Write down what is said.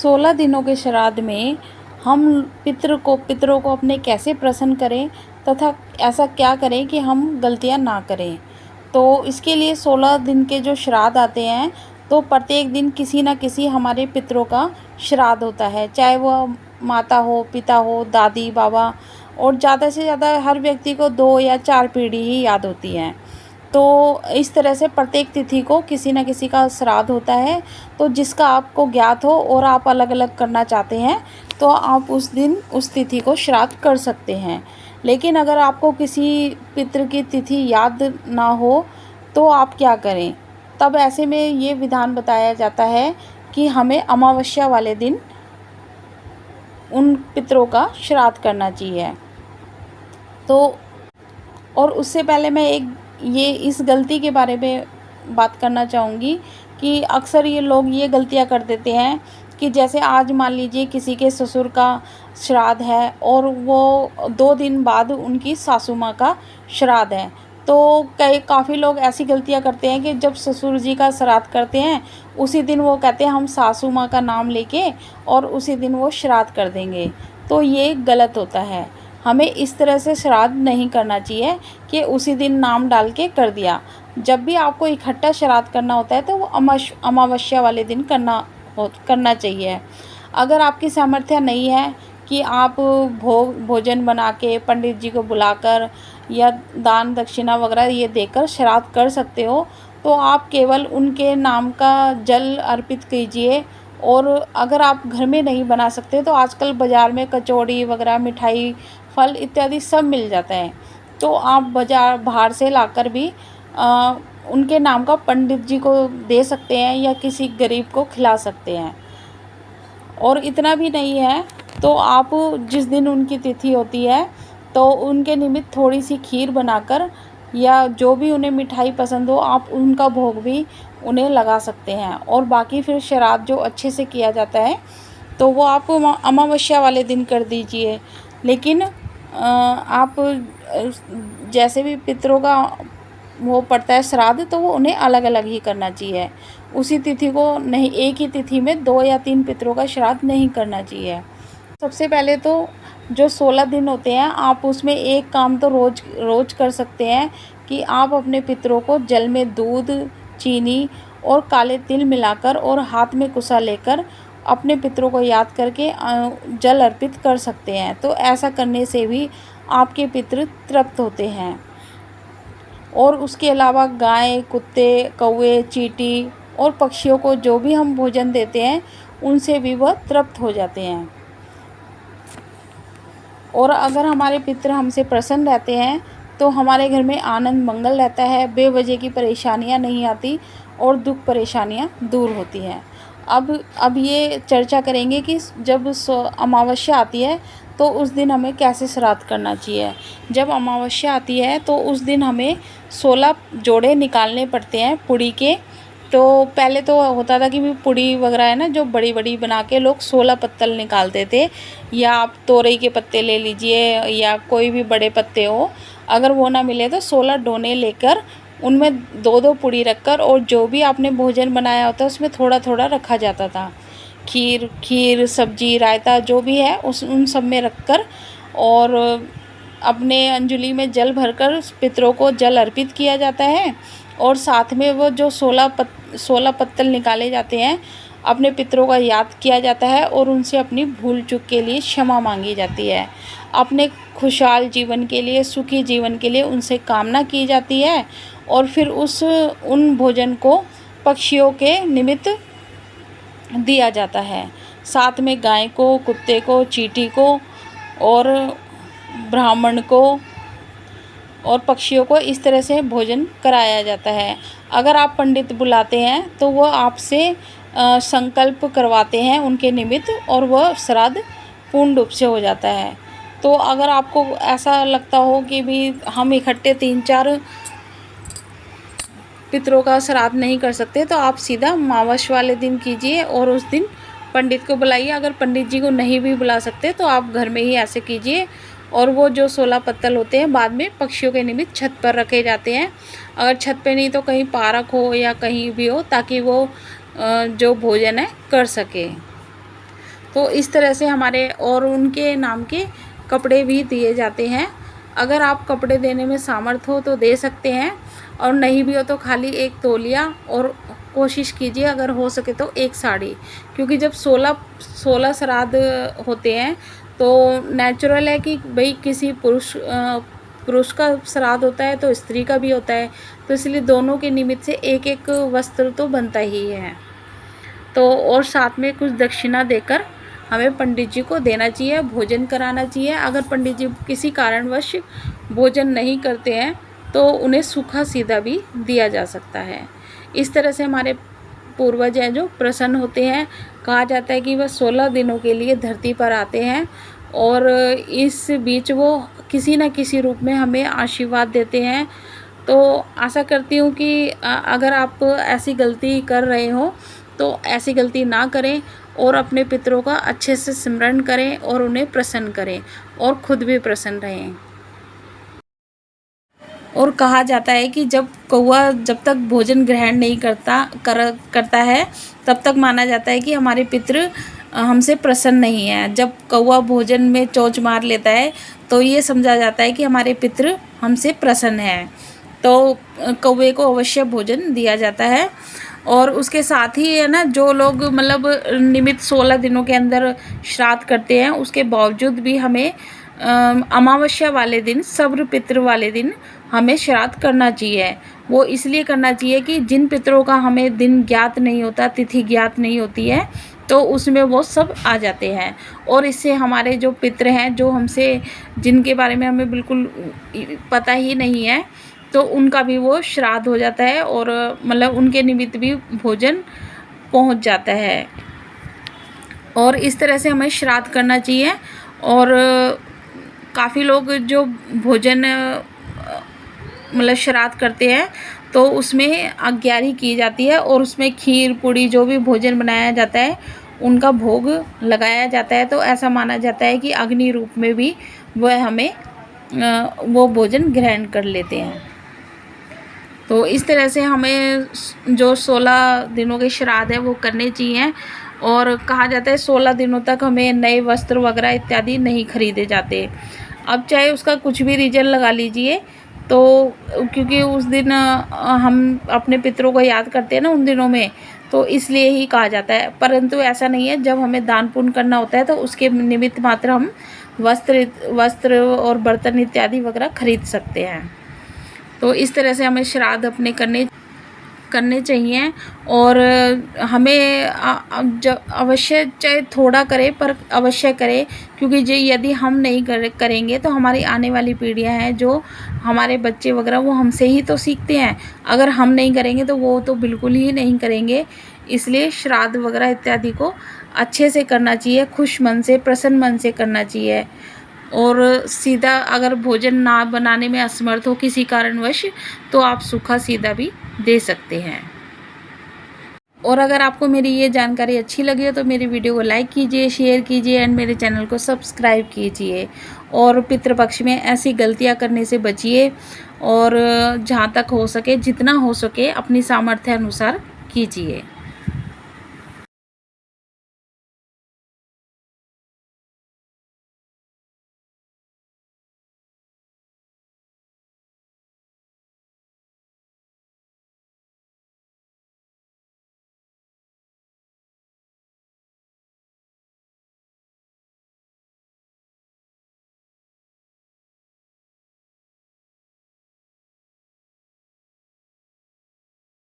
16 दिनों के श्राद्ध में हम पितरों को अपने कैसे प्रसन्न करें तथा ऐसा क्या करें कि हम गलतियां ना करें। तो इसके लिए 16 दिन के जो श्राद्ध आते हैं, तो प्रत्येक दिन किसी न किसी हमारे पितरों का श्राद्ध होता है, चाहे वह माता हो, पिता हो, दादी बाबा, और ज़्यादा से ज़्यादा हर व्यक्ति को 2 या 4 पीढ़ी ही याद होती हैं। तो इस तरह से प्रत्येक तिथि को किसी न किसी का श्राद्ध होता है। तो जिसका आपको ज्ञात हो और आप अलग अलग करना चाहते हैं, तो आप उस दिन उस तिथि को श्राद्ध कर सकते हैं। लेकिन अगर आपको किसी पितृ की तिथि याद ना हो, तो आप क्या करें? तब ऐसे में ये विधान बताया जाता है कि हमें अमावस्या वाले दिन उन पितरों का श्राद्ध करना चाहिए। तो और उससे पहले मैं इस गलती के बारे में बात करना चाहूँगी कि अक्सर ये लोग ये गलतियाँ कर देते हैं कि जैसे आज मान लीजिए किसी के ससुर का श्राद्ध है और वो 2 दिन बाद उनकी सासू माँ का श्राद्ध है। तो काफ़ी लोग ऐसी गलतियाँ करते हैं कि जब ससुर जी का श्राद्ध करते हैं, उसी दिन वो कहते हैं हम सासू माँ का नाम लेके और उसी दिन वो श्राद्ध कर देंगे। तो ये गलत होता है। हमें इस तरह से श्राद्ध नहीं करना चाहिए कि उसी दिन नाम डाल के कर दिया। जब भी आपको इकट्ठा श्राद्ध करना होता है, तो वो अमावस्या वाले दिन करना चाहिए। अगर आपकी सामर्थ्य नहीं है कि आप भोजन बना के पंडित जी को बुलाकर या दान दक्षिणा वगैरह ये देकर श्राद्ध कर सकते हो, तो आप केवल उनके नाम का जल अर्पित कीजिए। और अगर आप घर में नहीं बना सकते, तो आजकल बाज़ार में कचौड़ी वगैरह, मिठाई, फल इत्यादि सब मिल जाता है। तो आप बाहर से लाकर भी उनके नाम का पंडित जी को दे सकते हैं या किसी गरीब को खिला सकते हैं। और इतना भी नहीं है तो आप जिस दिन उनकी तिथि होती है, तो उनके निमित्त थोड़ी सी खीर बनाकर या जो भी उन्हें मिठाई पसंद हो, आप उनका भोग भी उन्हें लगा सकते हैं। और बाकी फिर श्राद्ध जो अच्छे से किया जाता है, तो वो आप अमावस्या वाले दिन कर दीजिए। लेकिन आप जैसे भी पितरों का वो पड़ता है श्राद्ध, तो वो उन्हें अलग अलग ही करना चाहिए। उसी तिथि को नहीं, एक ही तिथि में 2 या 3 पितरों का श्राद्ध नहीं करना चाहिए। सबसे पहले तो जो 16 दिन होते हैं, आप उसमें एक काम तो रोज़ कर सकते हैं कि आप अपने पितरों को जल में दूध, चीनी और काले तिल मिलाकर और हाथ में कुसा लेकर अपने पितरों को याद करके जल अर्पित कर सकते हैं। तो ऐसा करने से भी आपके पितृ तृप्त होते हैं। और उसके अलावा गाय, कुत्ते, कौवे, चींटी और पक्षियों को जो भी हम भोजन देते हैं, उनसे भी वह तृप्त हो जाते हैं। और अगर हमारे पितृ हमसे प्रसन्न रहते हैं, तो हमारे घर में आनंद मंगल रहता है, बेवजह की परेशानियां नहीं आती और दुख परेशानियां दूर होती हैं। अब ये चर्चा करेंगे कि जब अमावस्या आती है, तो उस दिन हमें कैसे श्राद्ध करना चाहिए। जब अमावस्या आती है, तो उस दिन हमें 16 जोड़े निकालने पड़ते हैं पुड़ी के। तो पहले तो होता था कि पुड़ी वगैरह है ना, जो बड़ी बड़ी बना के लोग 16 पत्तल निकालते थे, या आप तोरई के पत्ते ले लीजिए या कोई भी बड़े पत्ते हो। अगर वो ना मिले तो 16 डोने लेकर उनमें 2-2 पुड़ी रखकर, और जो भी आपने भोजन बनाया होता है उसमें थोड़ा थोड़ा रखा जाता था। खीर, सब्जी, रायता जो भी है उन सब में रखकर, और अपने अंजलि में जल भरकर पितरों को जल अर्पित किया जाता है। और साथ में वो जो 16 पत्तल निकाले जाते हैं, अपने पितरों का याद किया जाता है और उनसे अपनी भूल चूक के लिए क्षमा मांगी जाती है। अपने खुशहाल जीवन के लिए, सुखी जीवन के लिए उनसे कामना की जाती है। और फिर उन भोजन को पक्षियों के निमित्त दिया जाता है। साथ में गाय को, कुत्ते को, चींटी को और ब्राह्मण को और पक्षियों को इस तरह से भोजन कराया जाता है। अगर आप पंडित बुलाते हैं, तो वह आपसे संकल्प करवाते हैं उनके निमित्त, और वह श्राद्ध पूर्ण रूप से हो जाता है। तो अगर आपको ऐसा लगता हो कि भी हम इकट्ठे 3-4 पितरों का श्राद्ध नहीं कर सकते, तो आप सीधा अमावस्या वाले दिन कीजिए और उस दिन पंडित को बुलाइए। अगर पंडित जी को नहीं भी बुला सकते, तो आप घर में ही ऐसे कीजिए। और वो जो 16 पत्तल होते हैं, बाद में पक्षियों के निमित्त छत पर रखे जाते हैं। अगर छत पे नहीं तो कहीं पार्क हो या कहीं भी हो, ताकि वो जो भोजन है कर सके। तो इस तरह से हमारे और उनके नाम के कपड़े भी दिए जाते हैं। अगर आप कपड़े देने में सामर्थ हो तो दे सकते हैं, और नहीं भी हो तो खाली एक तौलिया, और कोशिश कीजिए अगर हो सके तो एक साड़ी, क्योंकि जब 16 श्राद्ध होते हैं तो नेचुरल है कि भाई किसी पुरुष का श्राद्ध होता है तो स्त्री का भी होता है, तो इसलिए दोनों के निमित्त से एक एक वस्त्र तो बनता ही है। तो और साथ में कुछ दक्षिणा देकर हमें पंडित जी को देना चाहिए, भोजन कराना चाहिए। अगर पंडित जी किसी कारणवश भोजन नहीं करते हैं तो उन्हें सूखा सीधा भी दिया जा सकता है। इस तरह से हमारे पूर्वज हैं जो प्रसन्न होते हैं। कहा जाता है कि वह 16 दिनों के लिए धरती पर आते हैं, और इस बीच वो किसी न किसी रूप में हमें आशीर्वाद देते हैं। तो आशा करती हूँ कि अगर आप ऐसी गलती कर रहे हो तो ऐसी गलती ना करें, और अपने पितरों का अच्छे से स्मरण करें और उन्हें प्रसन्न करें, और खुद भी प्रसन्न रहें। और कहा जाता है कि जब कौवा जब तक भोजन ग्रहण नहीं करता है तब तक माना जाता है कि हमारे पितृ हमसे प्रसन्न नहीं है। जब कौवा भोजन में चोंच मार लेता है तो ये समझा जाता है कि हमारे पितृ हमसे प्रसन्न हैं। तो कौवे को अवश्य भोजन दिया जाता है। और उसके साथ ही है ना, जो लोग मतलब निमित्त 16 दिनों के अंदर श्राद्ध करते हैं, उसके बावजूद भी हमें अमावस्या वाले दिन, सब्र पितृ वाले दिन हमें श्राद्ध करना चाहिए। वो इसलिए करना चाहिए कि जिन पितरों का हमें दिन ज्ञात नहीं होता, तिथि ज्ञात नहीं होती है, तो उसमें वो सब आ जाते हैं। और इससे हमारे जो पितृ हैं, जो हमसे जिनके बारे में हमें बिल्कुल पता ही नहीं है, तो उनका भी वो श्राद्ध हो जाता है, और मतलब उनके निमित्त भी भोजन पहुंच जाता है। और इस तरह से हमें श्राद्ध करना चाहिए। और काफ़ी लोग जो भोजन मतलब श्राद्ध करते हैं तो उसमें अग्यारी की जाती है, और उसमें खीर पूड़ी जो भी भोजन बनाया जाता है उनका भोग लगाया जाता है। तो ऐसा माना जाता है कि अग्नि रूप में भी वह हमें वो भोजन ग्रहण कर लेते हैं। तो इस तरह से हमें जो 16 दिनों के श्राद्ध है वो करने चाहिए। और कहा जाता है 16 दिनों तक हमें नए वस्त्र वगैरह इत्यादि नहीं खरीदे जाते। अब चाहे उसका कुछ भी रीज़न लगा लीजिए, तो क्योंकि उस दिन हम अपने पितरों को याद करते हैं ना उन दिनों में, तो इसलिए ही कहा जाता है। परंतु ऐसा नहीं है, जब हमें दान पुण्य करना होता है तो उसके निमित्त मात्र हम वस्त्र और बर्तन इत्यादि वगैरह खरीद सकते हैं। तो इस तरह से हमें श्राद्ध अपने करने चाहिए। और हमें जब अवश्य चाहे थोड़ा करें पर अवश्य करें, क्योंकि जो यदि हम नहीं करेंगे तो हमारी आने वाली पीढ़ियां हैं, जो हमारे बच्चे वगैरह, वो हमसे ही तो सीखते हैं। अगर हम नहीं करेंगे तो वो तो बिल्कुल ही नहीं करेंगे। इसलिए श्राद्ध वगैरह इत्यादि को अच्छे से करना चाहिए, खुश मन से, प्रसन्न मन से करना चाहिए। और सीधा अगर भोजन ना बनाने में असमर्थ हो किसी कारणवश, तो आप सूखा सीधा भी दे सकते हैं। और अगर आपको मेरी ये जानकारी अच्छी लगी हो तो मेरी वीडियो को लाइक कीजिए, शेयर कीजिए, एंड मेरे चैनल को सब्सक्राइब कीजिए। और पितृपक्ष में ऐसी गलतियां करने से बचिए, और जहाँ तक हो सके, जितना हो सके अपनी सामर्थ्य अनुसार कीजिए।